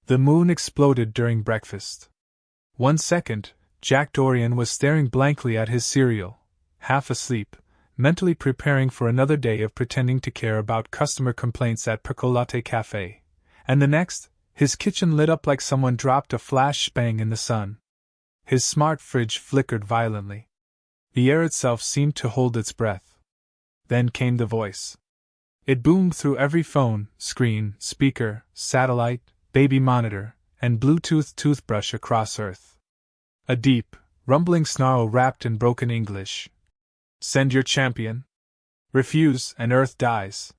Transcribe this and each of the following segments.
The moon exploded during breakfast. 1 second, Jack Dorian was staring blankly at his cereal, half asleep, mentally preparing for another day of pretending to care about customer complaints at Percolatte Cafe, and the next, his kitchen lit up like someone dropped a flash bang in the sun. His smart fridge flickered violently. The air itself seemed to hold its breath. Then came the voice. It boomed through every phone, screen, speaker, satellite, baby monitor, and Bluetooth toothbrush across Earth. A deep, rumbling snarl rapped in broken English. Send your champion. Refuse, and Earth dies.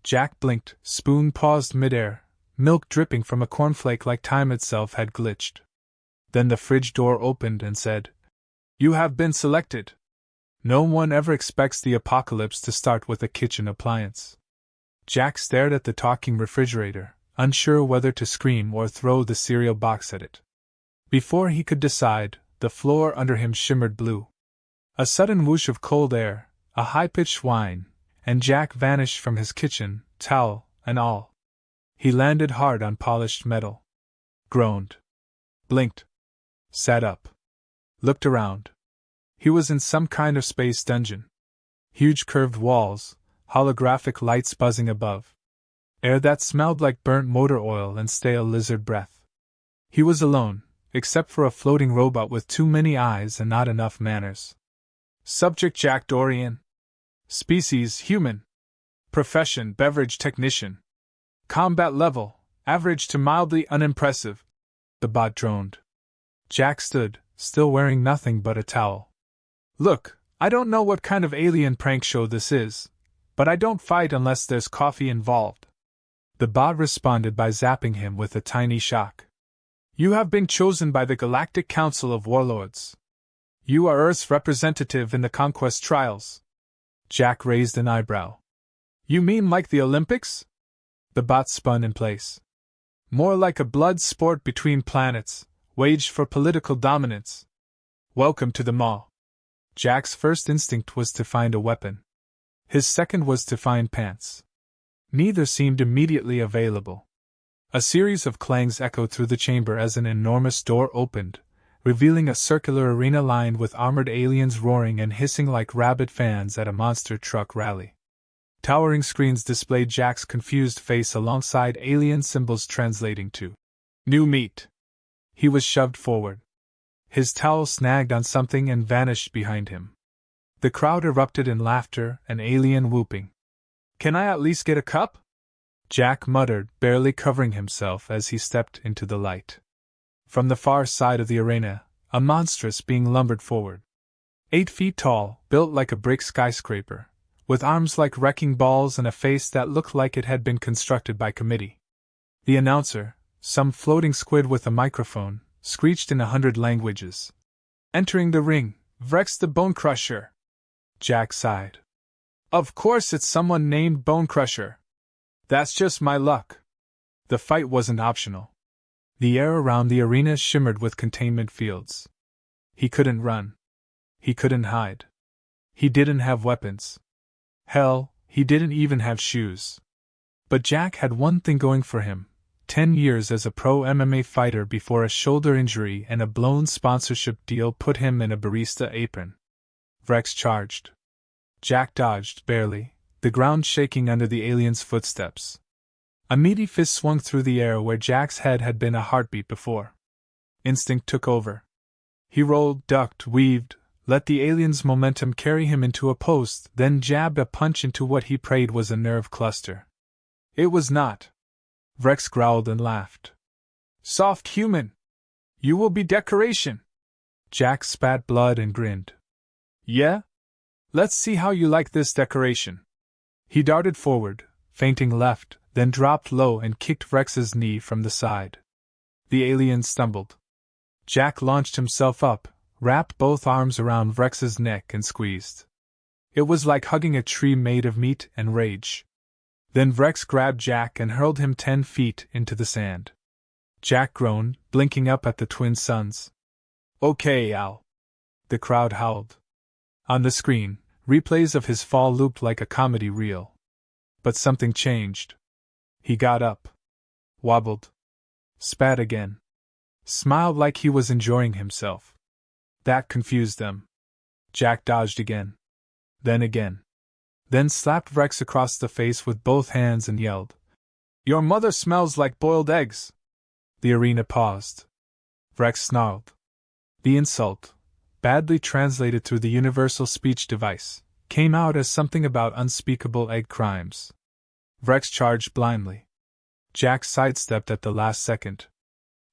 Jack blinked, spoon paused midair, milk dripping from a cornflake like time itself had glitched. Then the fridge door opened and said, You have been selected. No one ever expects the apocalypse to start with a kitchen appliance. Jack stared at the talking refrigerator, unsure whether to scream or throw the cereal box at it. Before he could decide, the floor under him shimmered blue. A sudden whoosh of cold air, a high-pitched whine, and Jack vanished from his kitchen, towel and all. He landed hard on polished metal. Groaned. Blinked. Sat up. Looked around. He was in some kind of space dungeon. Huge curved walls, holographic lights buzzing above. Air that smelled like burnt motor oil and stale lizard breath. He was alone, except for a floating robot with too many eyes and not enough manners. Subject Jack Dorian. Species human. Profession beverage technician. Combat level, average to mildly unimpressive. The bot droned. Jack stood, still wearing nothing but a towel. Look, I don't know what kind of alien prank show this is, but I don't fight unless there's coffee involved. The bot responded by zapping him with a tiny shock. You have been chosen by the Galactic Council of Warlords. You are Earth's representative in the conquest trials. Jack raised an eyebrow. You mean like the Olympics? The bot spun in place. More like a blood sport between planets, waged for political dominance. Welcome to the mall. Jack's first instinct was to find a weapon. His second was to find pants. Neither seemed immediately available. A series of clangs echoed through the chamber as an enormous door opened, revealing a circular arena lined with armored aliens roaring and hissing like rabid fans at a monster truck rally. Towering screens displayed Jack's confused face alongside alien symbols translating to New Meat. He was shoved forward. His towel snagged on something and vanished behind him. The crowd erupted in laughter and alien whooping. Can I at least get a cup? Jack muttered, barely covering himself as he stepped into the light. From the far side of the arena, a monstrous being lumbered forward. 8 feet tall, built like a brick skyscraper, with arms like wrecking balls and a face that looked like it had been constructed by committee. The announcer, some floating squid with a microphone, screeched in 100 languages. Entering the ring, Vrex the Bone Crusher. Jack sighed. Of course it's someone named Bone Crusher. That's just my luck. The fight wasn't optional. The air around the arena shimmered with containment fields. He couldn't run. He couldn't hide. He didn't have weapons. Hell, he didn't even have shoes. But Jack had one thing going for him: 10 years as a pro MMA fighter before a shoulder injury and a blown sponsorship deal put him in a barista apron. Vrex charged. Jack dodged, barely, the ground shaking under the alien's footsteps. A meaty fist swung through the air where Jack's head had been a heartbeat before. Instinct took over. He rolled, ducked, weaved, let the alien's momentum carry him into a post, then jabbed a punch into what he prayed was a nerve cluster. It was not. Vrex growled and laughed. Soft human! You will be decoration! Jack spat blood and grinned. Yeah? Let's see how you like this decoration. He darted forward, feinting left, then dropped low and kicked Vrex's knee from the side. The alien stumbled. Jack launched himself up, wrapped both arms around Vrex's neck and squeezed. It was like hugging a tree made of meat and rage. Then Vrex grabbed Jack and hurled him 10 feet into the sand. Jack groaned, blinking up at the twin suns. Okay, Al. The crowd howled. On the screen, replays of his fall looped like a comedy reel. But something changed. He got up. Wobbled. spat again. Smiled like he was enjoying himself. That confused them. Jack dodged again. Then again. Then slapped Rex across the face with both hands and yelled, "Your mother smells like boiled eggs!" The arena paused. Rex snarled. The insult, badly translated through the universal speech device, came out as something about unspeakable egg crimes. Rex charged blindly. Jack sidestepped at the last second.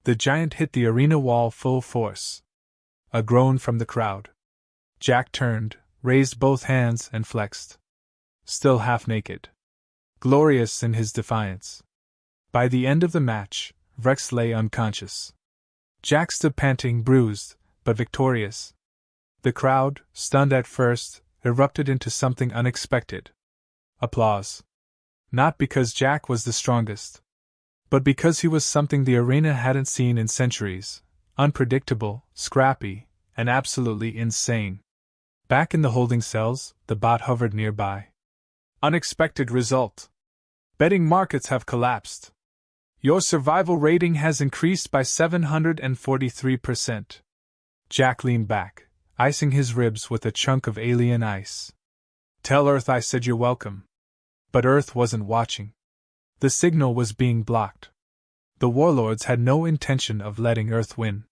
The giant hit the arena wall full force. A groan from the crowd. Jack turned, raised both hands, and flexed. Still half naked. Glorious in his defiance. By the end of the match, Rex lay unconscious. Jack stood panting, bruised, but victorious. The crowd, stunned at first, erupted into something unexpected. Applause. Not because Jack was the strongest, but because he was something the arena hadn't seen in centuries: unpredictable, scrappy, and absolutely insane. Back in the holding cells, the bot hovered nearby. Unexpected result. Betting markets have collapsed. Your survival rating has increased by 743%. Jack leaned back, icing his ribs with a chunk of alien ice. Tell Earth I said you're welcome. But Earth wasn't watching. The signal was being blocked. The Warlords had no intention of letting Earth win.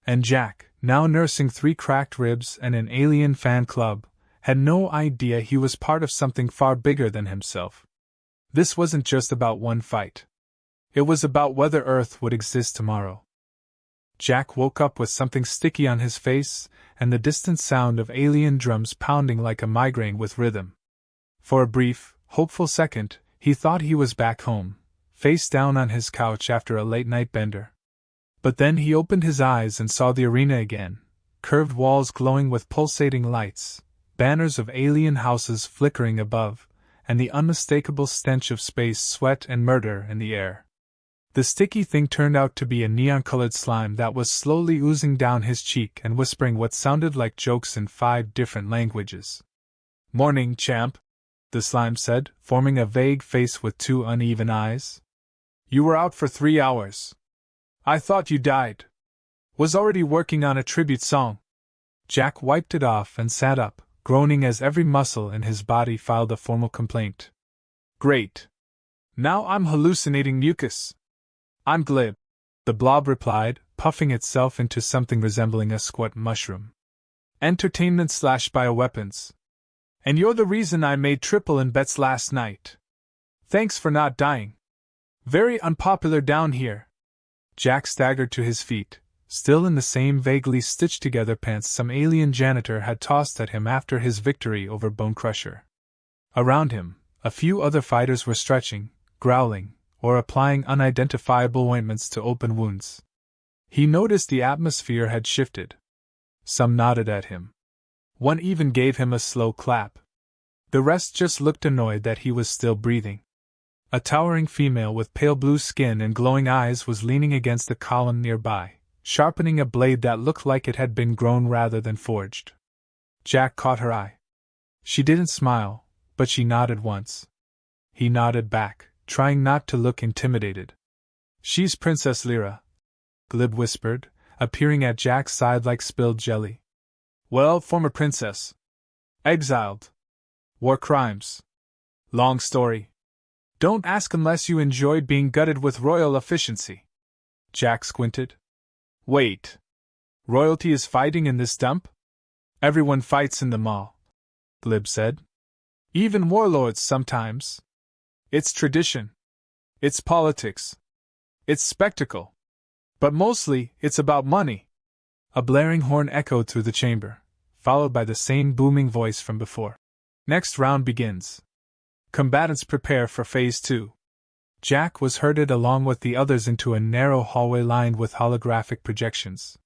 And Jack, now nursing 3 cracked ribs and an alien fan club, had no idea he was part of something far bigger than himself. This wasn't just about one fight. It was about whether Earth would exist tomorrow. Jack woke up with something sticky on his face and the distant sound of alien drums pounding like a migraine with rhythm. For a brief, hopeful second, he thought he was back home, face down on his couch after a late-night bender. But then he opened his eyes and saw the arena again, curved walls glowing with pulsating lights, banners of alien houses flickering above, and the unmistakable stench of space sweat and murder in the air. The sticky thing turned out to be a neon-colored slime that was slowly oozing down his cheek and whispering what sounded like jokes in 5 different languages. "Morning, champ," the slime said, forming a vague face with 2 uneven eyes. "You were out for 3 hours. I thought you died. Was already working on a tribute song." Jack wiped it off and sat up, groaning as every muscle in his body filed a formal complaint. "Great. Now I'm hallucinating mucus." "I'm glib," the blob replied, puffing itself into something resembling a squat mushroom. "Entertainment/bioweapons. And you're the reason I made triple in bets last night. Thanks for not dying. Very unpopular down here." Jack staggered to his feet, still in the same vaguely stitched-together pants some alien janitor had tossed at him after his victory over Bone Crusher. Around him, a few other fighters were stretching, growling, or applying unidentifiable ointments to open wounds. He noticed the atmosphere had shifted. Some nodded at him. One even gave him a slow clap. The rest just looked annoyed that he was still breathing. A towering female with pale blue skin and glowing eyes was leaning against the column nearby, sharpening a blade that looked like it had been grown rather than forged. Jack caught her eye. She didn't smile, but she nodded once. He nodded back, trying not to look intimidated. "She's Princess Lyra," Glib whispered, appearing at Jack's side like spilled jelly. "Well, former princess. Exiled. War crimes. Long story. Don't ask unless you enjoyed being gutted with royal efficiency." Jack squinted. "Wait. Royalty is fighting in this dump?" "Everyone fights in the mall," Glib said. "Even warlords sometimes. It's tradition. It's politics. It's spectacle. But mostly, it's about money." A blaring horn echoed through the chamber, followed by the same booming voice from before. "Next round begins. Combatants prepare for Phase 2. Jack was herded along with the others into a narrow hallway lined with holographic projections.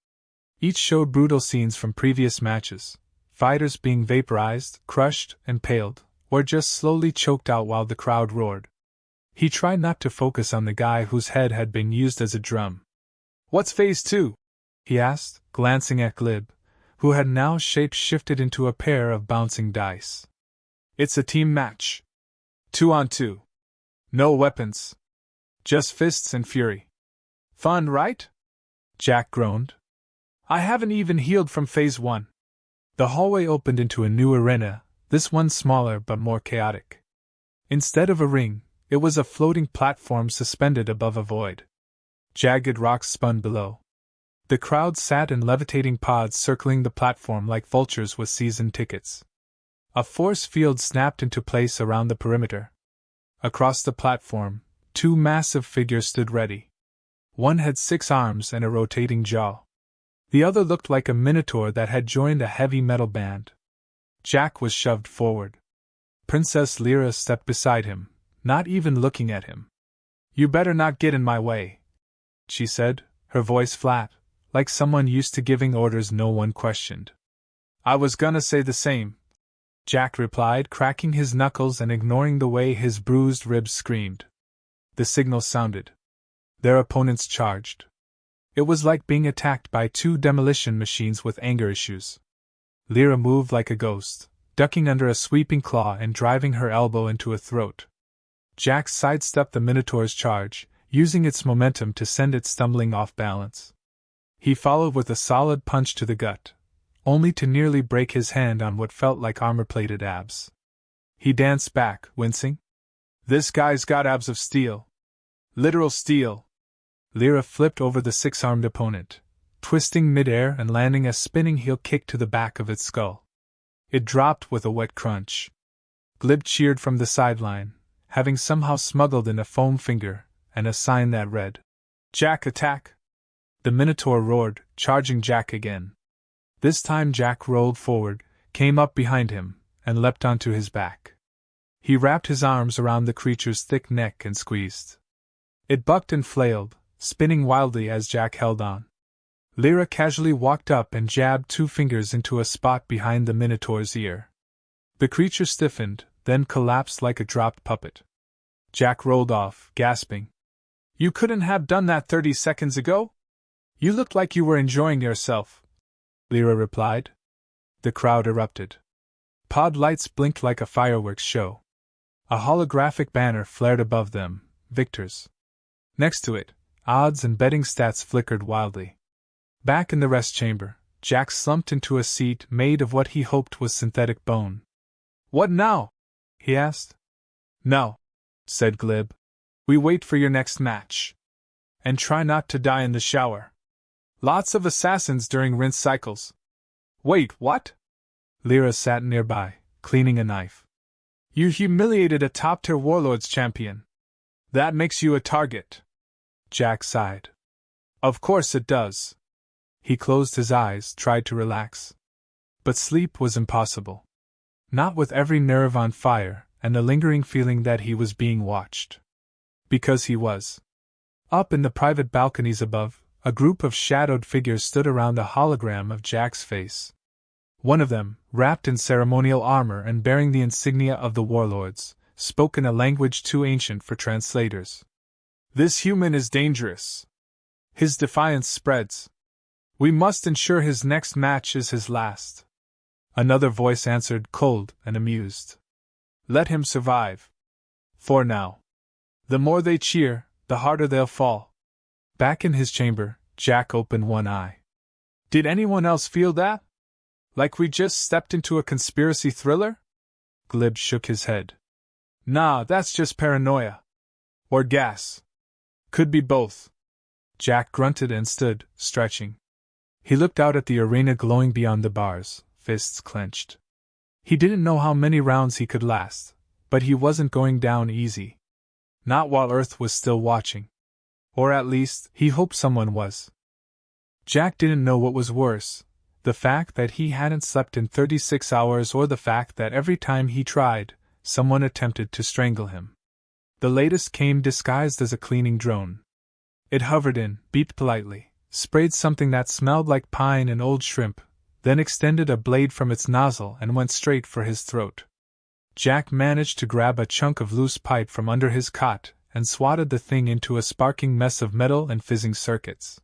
Each showed brutal scenes from previous matches, fighters being vaporized, crushed, impaled, or just slowly choked out while the crowd roared. He tried not to focus on the guy whose head had been used as a drum. "What's Phase 2? He asked, glancing at Glib, who had now shape-shifted into a pair of bouncing dice. "It's a team match. 2 on 2. No weapons. Just fists and fury. Fun, right? Jack groaned. I haven't even healed from Phase 1. The hallway opened into a new arena, this one smaller but more chaotic. Instead of a ring, it was a floating platform suspended above a void. Jagged rocks spun below. The crowd sat in levitating pods circling the platform like vultures with season tickets. A force field snapped into place around the perimeter. Across the platform, two massive figures stood ready. One had 6 arms and a rotating jaw. The other looked like a minotaur that had joined a heavy metal band. Jack was shoved forward. Princess Lyra stepped beside him, not even looking at him. You better not get in my way, she said, her voice flat, like someone used to giving orders no one questioned. I was gonna say the same, Jack replied, cracking his knuckles and ignoring the way his bruised ribs screamed. The signal sounded. Their opponents charged. It was like being attacked by 2 demolition machines with anger issues. Lyra moved like a ghost, ducking under a sweeping claw and driving her elbow into a throat. Jack sidestepped the Minotaur's charge, using its momentum to send it stumbling off balance. He followed with a solid punch to the gut, only to nearly break his hand on what felt like armor-plated abs. He danced back, wincing. This guy's got abs of steel. Literal steel. Lyra flipped over the 6-armed opponent, twisting mid-air and landing a spinning heel kick to the back of its skull. It dropped with a wet crunch. Glib cheered from the sideline, having somehow smuggled in a foam finger and a sign that read, Jack attack! The Minotaur roared, charging Jack again. This time Jack rolled forward, came up behind him, and leapt onto his back. He wrapped his arms around the creature's thick neck and squeezed. It bucked and flailed, spinning wildly as Jack held on. Lyra casually walked up and jabbed 2 fingers into a spot behind the Minotaur's ear. The creature stiffened, then collapsed like a dropped puppet. Jack rolled off, gasping. You couldn't have done that 30 seconds ago? You looked like you were enjoying yourself, Lyra replied. The crowd erupted. Pod lights blinked like a fireworks show. A holographic banner flared above them, victors. Next to it, odds and betting stats flickered wildly. Back in the rest chamber, Jack slumped into a seat made of what he hoped was synthetic bone. What now? He asked. No, said Glib. We wait for your next match. And try not to die in the shower. Lots of assassins during rinse cycles. Wait, what? Lyra sat nearby, cleaning a knife. You humiliated a top-tier Warlords champion. That makes you a target. Jack sighed. Of course it does. He closed his eyes, tried to relax. But sleep was impossible. Not with every nerve on fire, and the lingering feeling that he was being watched. Because he was. Up in the private balconies above, a group of shadowed figures stood around the hologram of Jack's face. One of them, wrapped in ceremonial armor and bearing the insignia of the Warlords, spoke in a language too ancient for translators. This human is dangerous. His defiance spreads. We must ensure his next match is his last. Another voice answered, cold and amused. Let him survive. For now. The more they cheer, the harder they'll fall. Back in his chamber, Jack opened one eye. Did anyone else feel that? Like we just stepped into a conspiracy thriller? Glib shook his head. Nah, that's just paranoia. Or gas. Could be both. Jack grunted and stood, stretching. He looked out at the arena glowing beyond the bars, fists clenched. He didn't know how many rounds he could last, but he wasn't going down easy. Not while Earth was still watching. Or at least, he hoped someone was. Jack didn't know what was worse, the fact that he hadn't slept in 36 hours or the fact that every time he tried, someone attempted to strangle him. The latest came disguised as a cleaning drone. It hovered in, beeped politely, sprayed something that smelled like pine and old shrimp, then extended a blade from its nozzle and went straight for his throat. Jack managed to grab a chunk of loose pipe from under his cot and swatted the thing into a sparking mess of metal and fizzing circuits.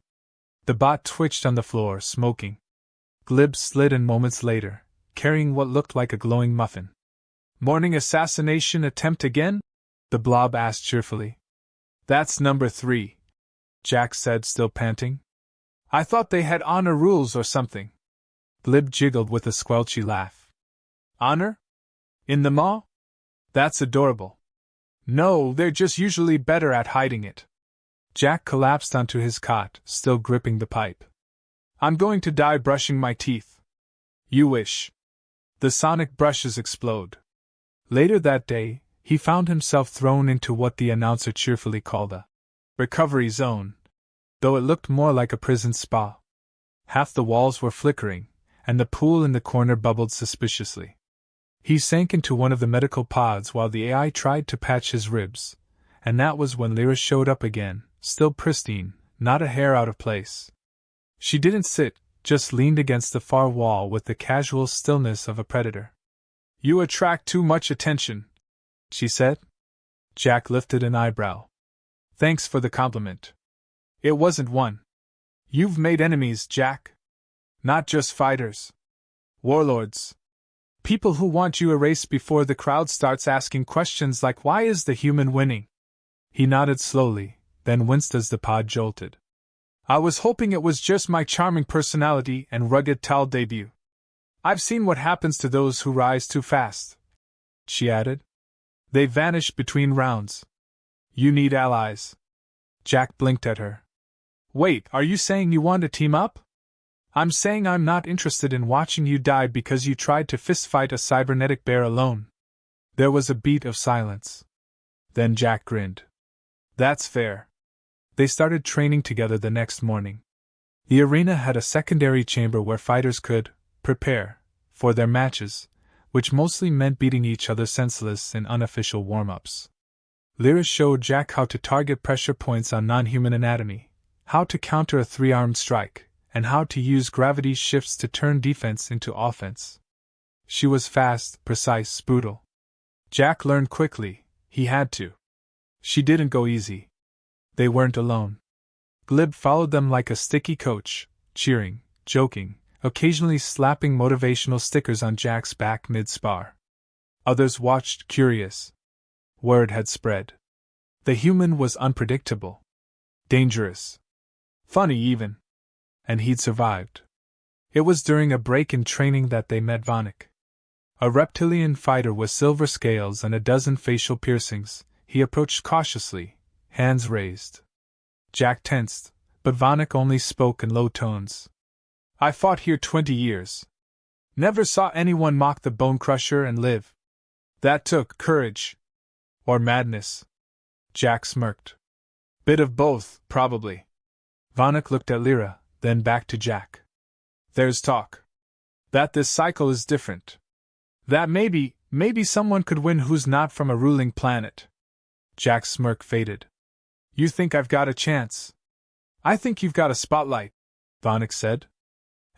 The bot twitched on the floor, smoking. Glib slid in moments later, carrying what looked like a glowing muffin. Morning assassination attempt again? The blob asked cheerfully. That's number 3. Jack said, still panting. I thought they had honor rules or something. Glib jiggled with a squelchy laugh. Honor? In the maw? That's adorable. No, they're just usually better at hiding it. Jack collapsed onto his cot, still gripping the pipe. I'm going to die brushing my teeth. You wish. The sonic brushes explode. Later that day, he found himself thrown into what the announcer cheerfully called a recovery zone, though it looked more like a prison spa. Half the walls were flickering, and the pool in the corner bubbled suspiciously. He sank into one of the medical pods while the AI tried to patch his ribs, and that was when Lyra showed up again, still pristine, not a hair out of place. She didn't sit, just leaned against the far wall with the casual stillness of a predator. You attract too much attention, she said. Jack lifted an eyebrow. Thanks for the compliment. It wasn't one. You've made enemies, Jack. Not just fighters. Warlords. People who want you erased before the crowd starts asking questions like, why is the human winning? He nodded slowly, then winced as the pod jolted. I was hoping it was just my charming personality and rugged Tal debut. I've seen what happens to those who rise too fast, she added. They vanish between rounds. You need allies. Jack blinked at her. Wait, are you saying you want to team up? I'm saying I'm not interested in watching you die because you tried to fistfight a cybernetic bear alone. There was a beat of silence. Then Jack grinned. That's fair. They started training together the next morning. The arena had a secondary chamber where fighters could prepare for their matches, which mostly meant beating each other senseless in unofficial warm-ups. Lyra showed Jack how to target pressure points on non-human anatomy, how to counter a three-armed strike, and how to use gravity shifts to turn defense into offense. She was fast, precise, brutal. Jack learned quickly, he had to. She didn't go easy. They weren't alone. Glib followed them like a sticky coach, cheering, joking, occasionally slapping motivational stickers on Jack's back mid-spar. Others watched, curious. Word had spread. The human was unpredictable. Dangerous. Funny even. And he'd survived. It was during a break in training that they met Vanek. A reptilian fighter with silver scales and a dozen facial piercings. He approached cautiously, hands raised. Jack tensed, but Vanek only spoke in low tones. I fought here 20 years. Never saw anyone mock the Bone Crusher and live. That took courage. Or madness. Jack smirked. Bit of both, probably. Vanek looked at Lyra, then back to Jack. There's talk. That this cycle is different. That maybe someone could win who's not from a ruling planet. Jack's smirk faded. You think I've got a chance? I think you've got a spotlight, Vanek said.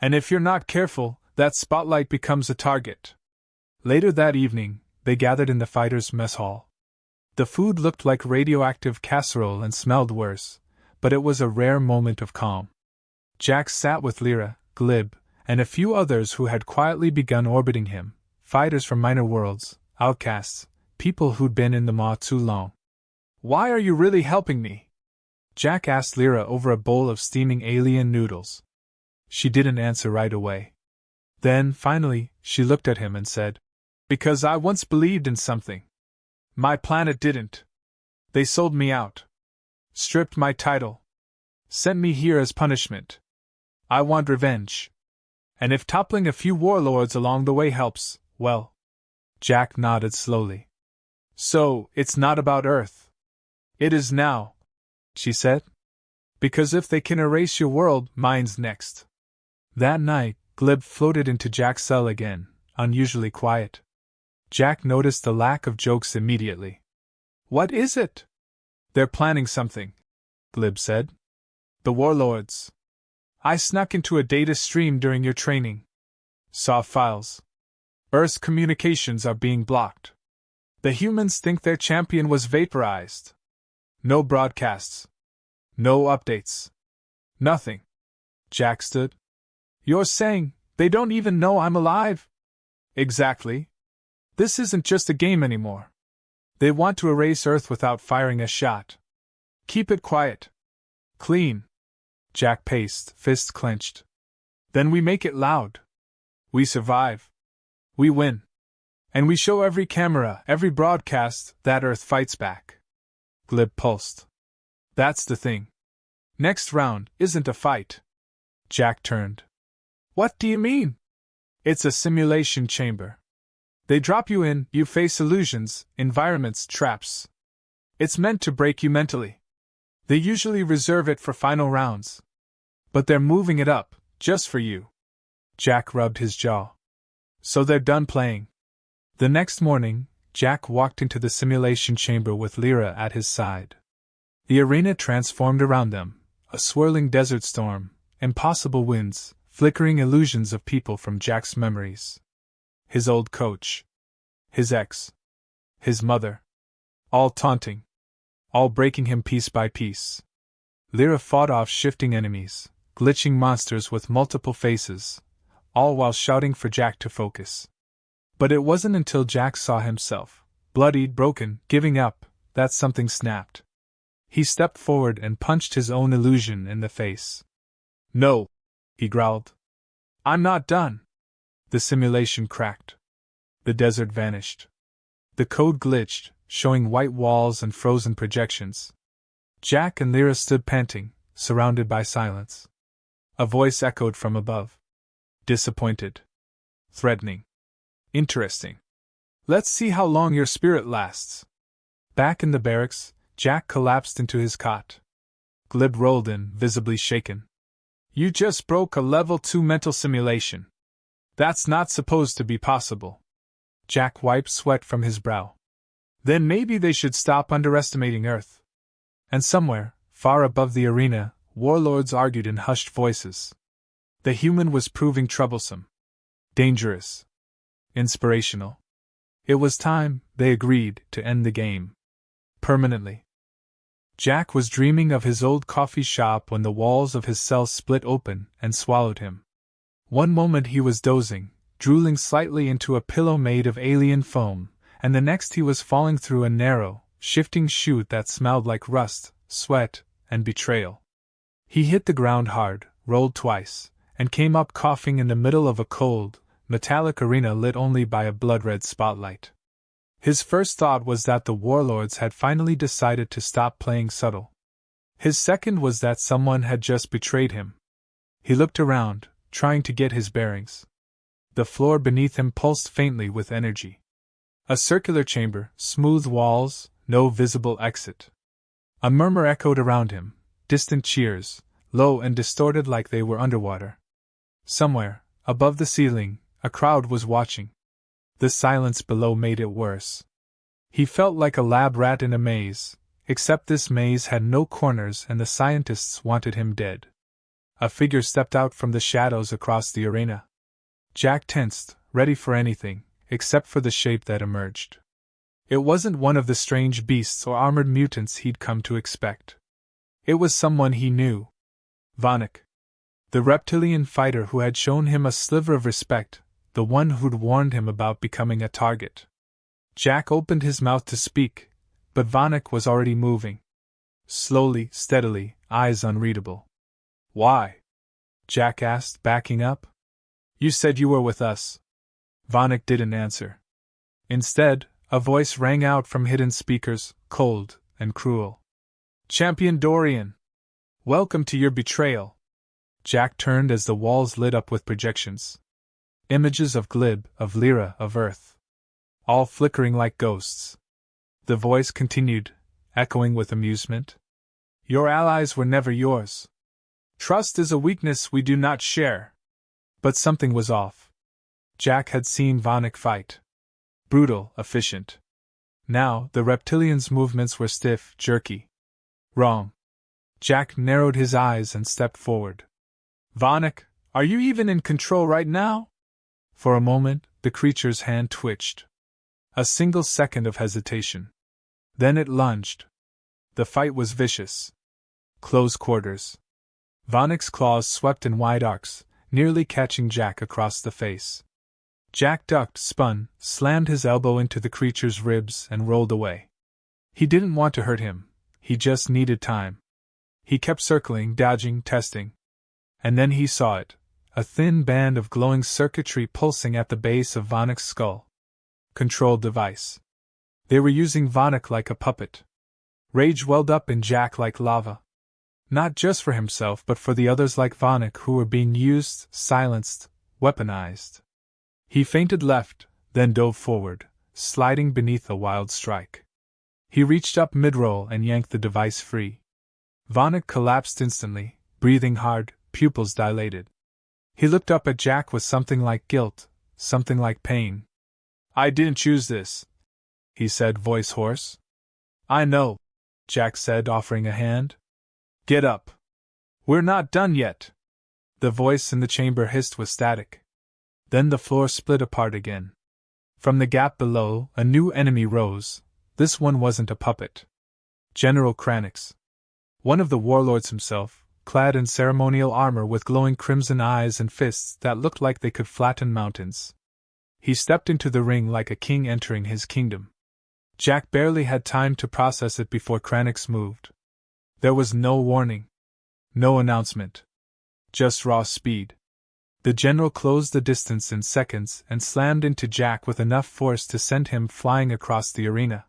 And if you're not careful, that spotlight becomes a target. Later that evening, they gathered in the fighters' mess hall. The food looked like radioactive casserole and smelled worse, but it was a rare moment of calm. Jack sat with Lyra, Glib, and a few others who had quietly begun orbiting him, fighters from minor worlds, outcasts, people who'd been in the maw too long. Why are you really helping me? Jack asked Lyra over a bowl of steaming alien noodles. She didn't answer right away. Then, finally, she looked at him and said, Because I once believed in something. My planet didn't. They sold me out. Stripped my title. Sent me here as punishment. I want revenge. And if toppling a few warlords along the way helps, well. Jack nodded slowly. So, it's not about Earth. It is now, she said. Because if they can erase your world, mine's next. That night, Glib floated into Jack's cell again, unusually quiet. Jack noticed the lack of jokes immediately. What is it? They're planning something, Glib said. The Warlords. I snuck into a data stream during your training. Saw files. Earth's communications are being blocked. The humans think their champion was vaporized. No broadcasts. No updates. Nothing. Jack stood. You're saying they don't even know I'm alive? Exactly. This isn't just a game anymore. They want to erase Earth without firing a shot. Keep it quiet. Clean. Jack paced, fists clenched. Then we make it loud. We survive. We win. And we show every camera, every broadcast, that Earth fights back. Glib pulsed. That's the thing. Next round isn't a fight. Jack turned. What do you mean? It's a simulation chamber. They drop you in, you face illusions, environments, traps. It's meant to break you mentally. They usually reserve it for final rounds. But they're moving it up, just for you. Jack rubbed his jaw. So they're done playing. The next morning, Jack walked into the simulation chamber with Lyra at his side. The arena transformed around them, a swirling desert storm, impossible winds, flickering illusions of people from Jack's memories. His old coach. His ex. His mother. All taunting. All breaking him piece by piece. Lyra fought off shifting enemies, glitching monsters with multiple faces, all while shouting for Jack to focus. But it wasn't until Jack saw himself, bloodied, broken, giving up, that something snapped. He stepped forward and punched his own illusion in the face. No, he growled. I'm not done. The simulation cracked. The desert vanished. The code glitched, showing white walls and frozen projections. Jack and Lyra stood panting, surrounded by silence. A voice echoed from above. Disappointed. Threatening. Interesting. Let's see how long your spirit lasts. Back in the barracks, Jack collapsed into his cot. Glib rolled in, visibly shaken. You just broke a level 2 mental simulation. That's not supposed to be possible. Jack wiped sweat from his brow. Then maybe they should stop underestimating Earth. And somewhere, far above the arena, warlords argued in hushed voices. The human was proving troublesome. Dangerous. Inspirational. It was time, they agreed, to end the game. Permanently. Jack was dreaming of his old coffee shop when the walls of his cell split open and swallowed him. One moment he was dozing, drooling slightly into a pillow made of alien foam, and the next he was falling through a narrow, shifting chute that smelled like rust, sweat, and betrayal. He hit the ground hard, rolled twice, and came up coughing in the middle of a cold, metallic arena lit only by a blood-red spotlight. His first thought was that the warlords had finally decided to stop playing subtle. His second was that someone had just betrayed him. He looked around, trying to get his bearings. The floor beneath him pulsed faintly with energy. A circular chamber, smooth walls, no visible exit. A murmur echoed around him, distant cheers, low and distorted like they were underwater. Somewhere, above the ceiling, a crowd was watching. The silence below made it worse. He felt like a lab rat in a maze, except this maze had no corners and the scientists wanted him dead. A figure stepped out from the shadows across the arena. Jack tensed, ready for anything, except for the shape that emerged. It wasn't one of the strange beasts or armored mutants he'd come to expect. It was someone he knew. Vanek. The reptilian fighter who had shown him a sliver of respect, the one who'd warned him about becoming a target. Jack opened his mouth to speak, but Vanek was already moving. Slowly, steadily, eyes unreadable. Why? Jack asked, backing up. You said you were with us. Vanek didn't answer. Instead, a voice rang out from hidden speakers, cold and cruel. Champion Dorian! Welcome to your betrayal. Jack turned as the walls lit up with projections. Images of Glib, of Lyra, of Earth. All flickering like ghosts. The voice continued, echoing with amusement. Your allies were never yours. Trust is a weakness we do not share. But something was off. Jack had seen Vanek fight. Brutal, efficient. Now, the reptilian's movements were stiff, jerky. Wrong. Jack narrowed his eyes and stepped forward. Vanek, are you even in control right now? For a moment, the creature's hand twitched. A single second of hesitation. Then it lunged. The fight was vicious. Close quarters. Vanek's claws swept in wide arcs, nearly catching Jack across the face. Jack ducked, spun, slammed his elbow into the creature's ribs and rolled away. He didn't want to hurt him, he just needed time. He kept circling, dodging, testing. And then he saw it, a thin band of glowing circuitry pulsing at the base of Vonek's skull. Controlled device. They were using Vonek like a puppet. Rage welled up in Jack like lava. Not just for himself but for the others like Vonek who were being used, silenced, weaponized. He feinted left, then dove forward, sliding beneath a wild strike. He reached up mid-roll and yanked the device free. Vonek collapsed instantly, breathing hard, pupils dilated. He looked up at Jack with something like guilt, something like pain. "I didn't choose this," he said, voice hoarse. "I know," Jack said, offering a hand. "Get up. We're not done yet." The voice in the chamber hissed with static. Then the floor split apart again. From the gap below, a new enemy rose. This one wasn't a puppet. General Kranix. One of the warlords himself, clad in ceremonial armor with glowing crimson eyes and fists that looked like they could flatten mountains. He stepped into the ring like a king entering his kingdom. Jack barely had time to process it before Kranix moved. There was no warning. No announcement. Just raw speed. The general closed the distance in seconds and slammed into Jack with enough force to send him flying across the arena.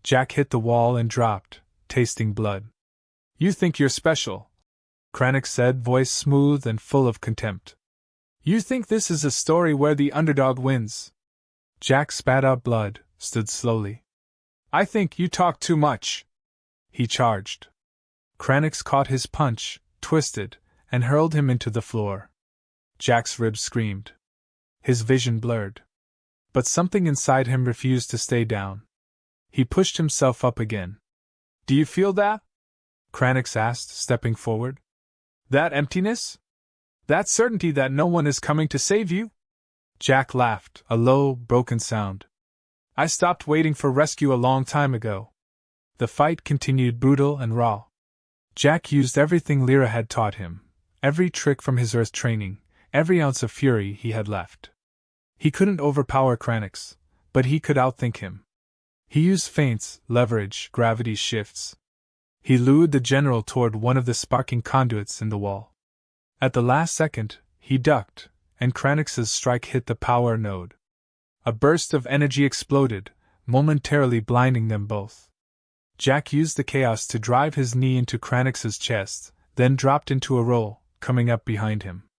Jack hit the wall and dropped, tasting blood. "You think you're special," Kranix said, voice smooth and full of contempt. "You think this is a story where the underdog wins." Jack spat out blood, stood slowly. "I think you talk too much," he charged. Kranix caught his punch, twisted, and hurled him into the floor. Jack's ribs screamed. His vision blurred. But something inside him refused to stay down. He pushed himself up again. "Do you feel that?" Kranix asked, stepping forward. "That emptiness? That certainty that no one is coming to save you?" Jack laughed, a low, broken sound. "I stopped waiting for rescue a long time ago." The fight continued brutal and raw. Jack used everything Lyra had taught him, every trick from his Earth training, every ounce of fury he had left. He couldn't overpower Kranix, but he could outthink him. He used feints, leverage, gravity shifts. He lured the general toward one of the sparking conduits in the wall. At the last second, he ducked, and Kranix's strike hit the power node. A burst of energy exploded, momentarily blinding them both. Jack used the chaos to drive his knee into Kranix's chest, then dropped into a roll, coming up behind him.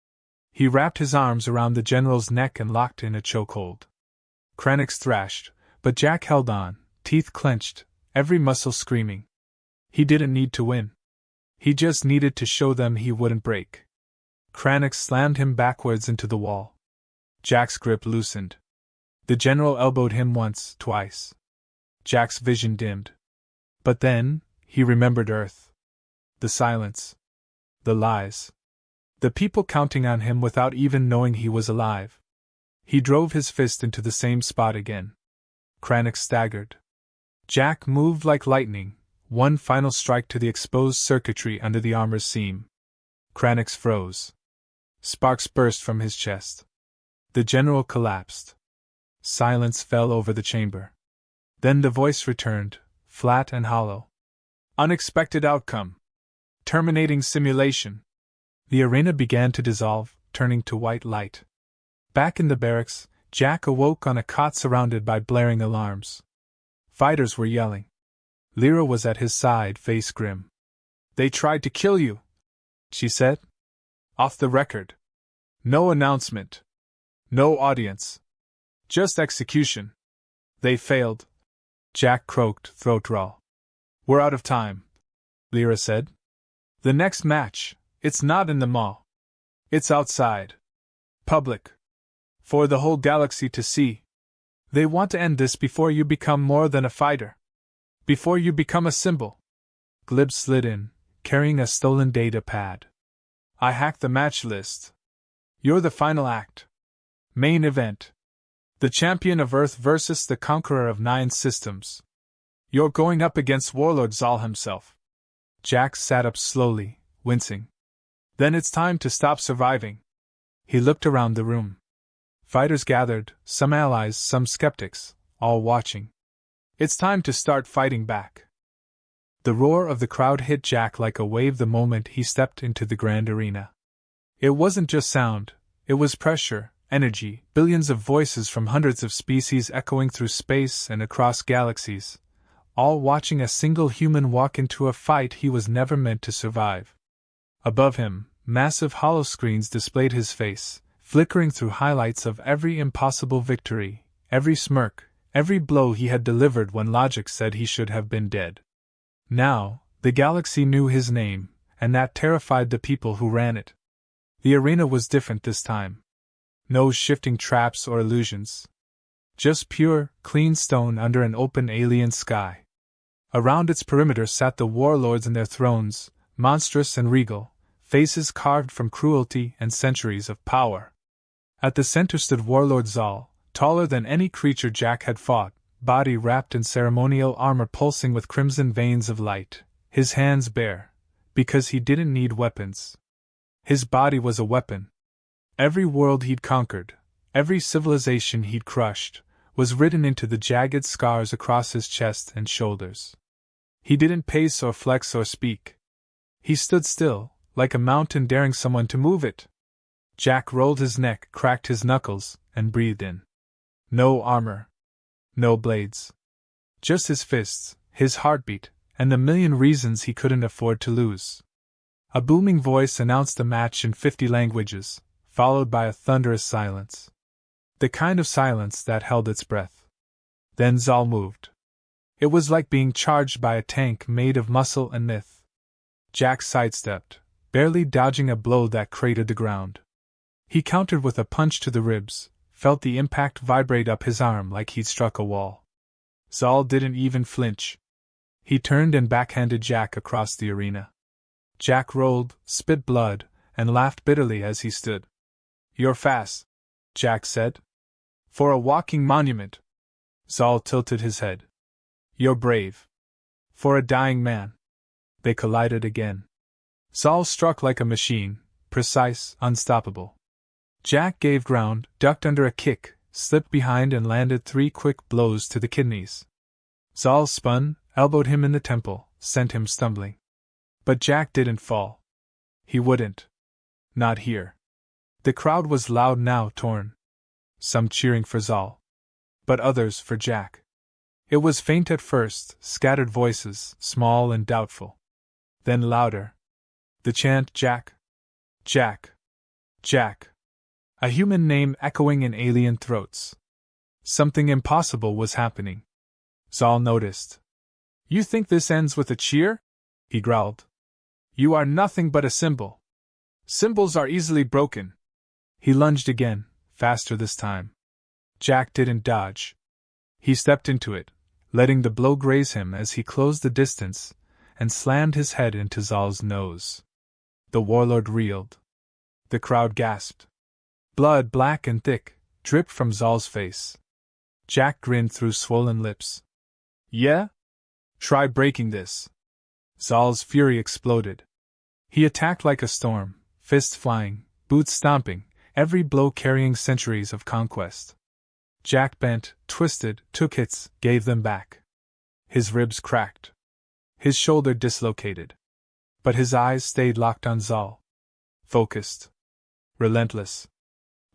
He wrapped his arms around the general's neck and locked in a chokehold. Kranix thrashed, but Jack held on, teeth clenched, every muscle screaming. He didn't need to win. He just needed to show them he wouldn't break. Kranix slammed him backwards into the wall. Jack's grip loosened. The general elbowed him once, twice. Jack's vision dimmed. But then, he remembered Earth. The silence. The lies. The people counting on him without even knowing he was alive. He drove his fist into the same spot again. Kranix staggered. Jack moved like lightning, one final strike to the exposed circuitry under the armor's seam. Kranix froze. Sparks burst from his chest. The general collapsed. Silence fell over the chamber. Then the voice returned, flat and hollow. "Unexpected outcome. Terminating simulation." The arena began to dissolve, turning to white light. Back in the barracks, Jack awoke on a cot surrounded by blaring alarms. Fighters were yelling. Lyra was at his side, face grim. "They tried to kill you," she said. "Off the record. No announcement. No audience. Just execution. They failed." Jack croaked, throat raw. "We're out of time," Lyra said. "The next match, it's not in the mall. It's outside. Public. For the whole galaxy to see. They want to end this before you become more than a fighter. Before you become a symbol." Glib slid in, carrying a stolen data pad. "I hacked the match list. You're the final act. Main event. The champion of Earth versus the conqueror of 9 systems. You're going up against Warlord Zal himself." Jack sat up slowly, wincing. "Then it's time to stop surviving." He looked around the room. Fighters gathered, some allies, some skeptics, all watching. "It's time to start fighting back." The roar of the crowd hit Jack like a wave the moment he stepped into the grand arena. It wasn't just sound, it was pressure, energy, billions of voices from hundreds of species echoing through space and across galaxies, all watching a single human walk into a fight he was never meant to survive. Above him, massive holoscreens displayed his face, flickering through highlights of every impossible victory, every smirk, every blow he had delivered when logic said he should have been dead. Now, the galaxy knew his name, and that terrified the people who ran it. The arena was different this time. No shifting traps or illusions. Just pure, clean stone under an open alien sky. Around its perimeter sat the warlords in their thrones, monstrous and regal, faces carved from cruelty and centuries of power. At the center stood Warlord Zal, taller than any creature Jack had fought, body wrapped in ceremonial armor pulsing with crimson veins of light, his hands bare, because he didn't need weapons. His body was a weapon. Every world he'd conquered, every civilization he'd crushed, was written into the jagged scars across his chest and shoulders. He didn't pace or flex or speak. He stood still, like a mountain daring someone to move it. Jack rolled his neck, cracked his knuckles, and breathed in. No armor. No blades. Just his fists, his heartbeat, and the million reasons he couldn't afford to lose. A booming voice announced the match in 50 languages, followed by a thunderous silence. The kind of silence that held its breath. Then Zal moved. It was like being charged by a tank made of muscle and myth. Jack sidestepped, barely dodging a blow that cratered the ground. He countered with a punch to the ribs, felt the impact vibrate up his arm like he'd struck a wall. Zal didn't even flinch. He turned and backhanded Jack across the arena. Jack rolled, spit blood, and laughed bitterly as he stood. "You're fast," Jack said. "For a walking monument." Zal tilted his head. "You're brave. For a dying man." They collided again. Zal struck like a machine, precise, unstoppable. Jack gave ground, ducked under a kick, slipped behind and landed 3 quick blows to the kidneys. Zal spun, elbowed him in the temple, sent him stumbling. But Jack didn't fall. He wouldn't. Not here. The crowd was loud now, torn. Some cheering for Zal. But others for Jack. It was faint at first, scattered voices, small and doubtful. Then louder. The chant, "Jack! Jack! Jack!" A human name echoing in alien throats. Something impossible was happening. Zal noticed. "You think this ends with a cheer?" he growled. "You are nothing but a symbol. Symbols are easily broken." He lunged again, faster this time. Jack didn't dodge. He stepped into it, letting the blow graze him as he closed the distance, and slammed his head into Zal's nose. The warlord reeled. The crowd gasped. Blood, black and thick, dripped from Zal's face. Jack grinned through swollen lips. "Yeah? Try breaking this." Zal's fury exploded. He attacked like a storm, fists flying, boots stomping, every blow carrying centuries of conquest. Jack bent, twisted, took hits, gave them back. His ribs cracked. His shoulder dislocated. But his eyes stayed locked on Zal. Focused. Relentless.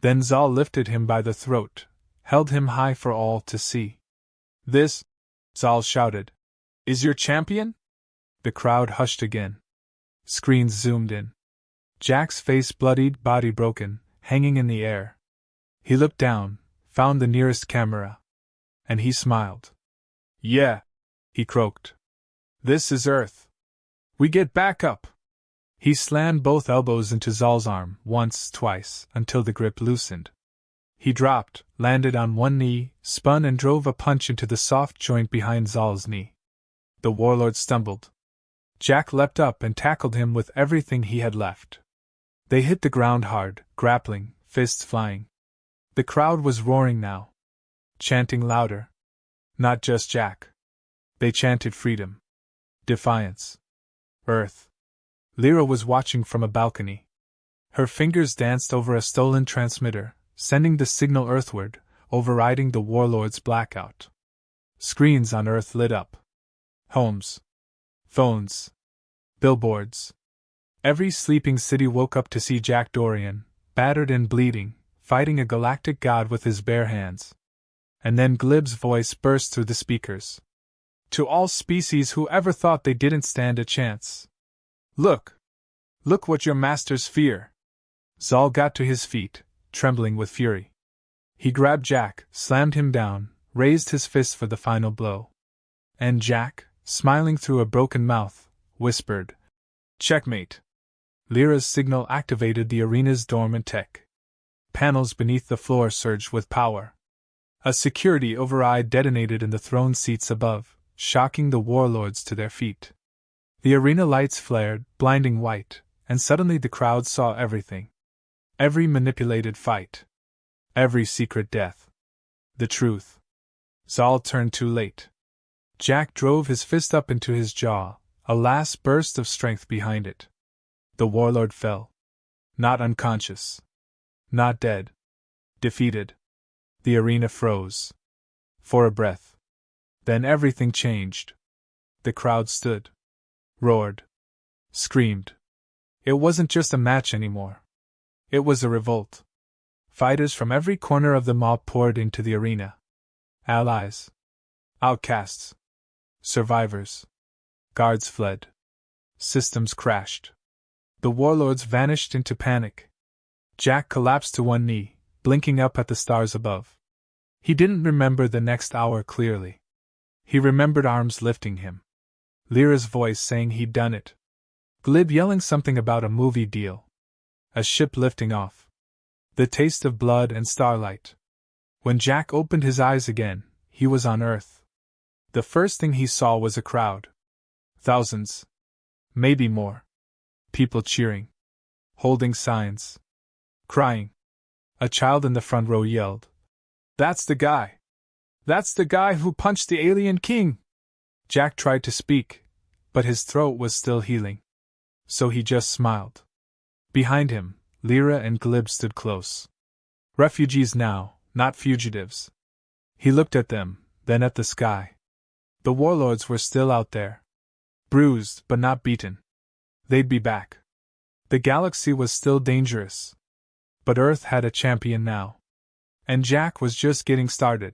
Then Zal lifted him by the throat, held him high for all to see. "This," Zal shouted, "is your champion?" The crowd hushed again. Screens zoomed in. Jack's face bloodied, body broken, hanging in the air. He looked down, found the nearest camera. And he smiled. "Yeah," he croaked. "This is Earth. We get back up." He slammed both elbows into Zal's arm, once, twice, until the grip loosened. He dropped, landed on one knee, spun and drove a punch into the soft joint behind Zal's knee. The warlord stumbled. Jack leapt up and tackled him with everything he had left. They hit the ground hard, grappling, fists flying. The crowd was roaring now. Chanting louder. Not just Jack. They chanted freedom. Defiance. Earth. Lyra was watching from a balcony. Her fingers danced over a stolen transmitter, sending the signal earthward, overriding the warlord's blackout. Screens on Earth lit up. Homes. Phones. Billboards. Every sleeping city woke up to see Jack Dorian, battered and bleeding, fighting a galactic god with his bare hands. And then Glib's voice burst through the speakers. To all species who ever thought they didn't stand a chance. Look! Look what your masters fear! Zal got to his feet, trembling with fury. He grabbed Jack, slammed him down, raised his fist for the final blow. And Jack, smiling through a broken mouth, whispered, "Checkmate." Lyra's signal activated the arena's dormant tech. Panels beneath the floor surged with power. A security override detonated in the throne seats above, shocking the warlords to their feet. The arena lights flared, blinding white, and suddenly the crowd saw everything. Every manipulated fight. Every secret death. The truth. Zal turned too late. Jack drove his fist up into his jaw, a last burst of strength behind it. The warlord fell. Not unconscious. Not dead. Defeated. The arena froze. For a breath. Then everything changed. The crowd stood. Roared. Screamed. It wasn't just a match anymore. It was a revolt. Fighters from every corner of the mob poured into the arena. Allies. Outcasts. Survivors. Guards fled. Systems crashed. The warlords vanished into panic. Jack collapsed to one knee, blinking up at the stars above. He didn't remember the next hour clearly. He remembered arms lifting him. Lyra's voice saying he'd done it. Glib yelling something about a movie deal. A ship lifting off. The taste of blood and starlight. When Jack opened his eyes again, he was on Earth. The first thing he saw was a crowd. Thousands. Maybe more. People cheering. Holding signs. Crying. A child in the front row yelled, "That's the guy! That's the guy who punched the alien king!" Jack tried to speak, but his throat was still healing. So he just smiled. Behind him, Lyra and Glib stood close. Refugees now, not fugitives. He looked at them, then at the sky. The warlords were still out there. Bruised, but not beaten. They'd be back. The galaxy was still dangerous. But Earth had a champion now. And Jack was just getting started.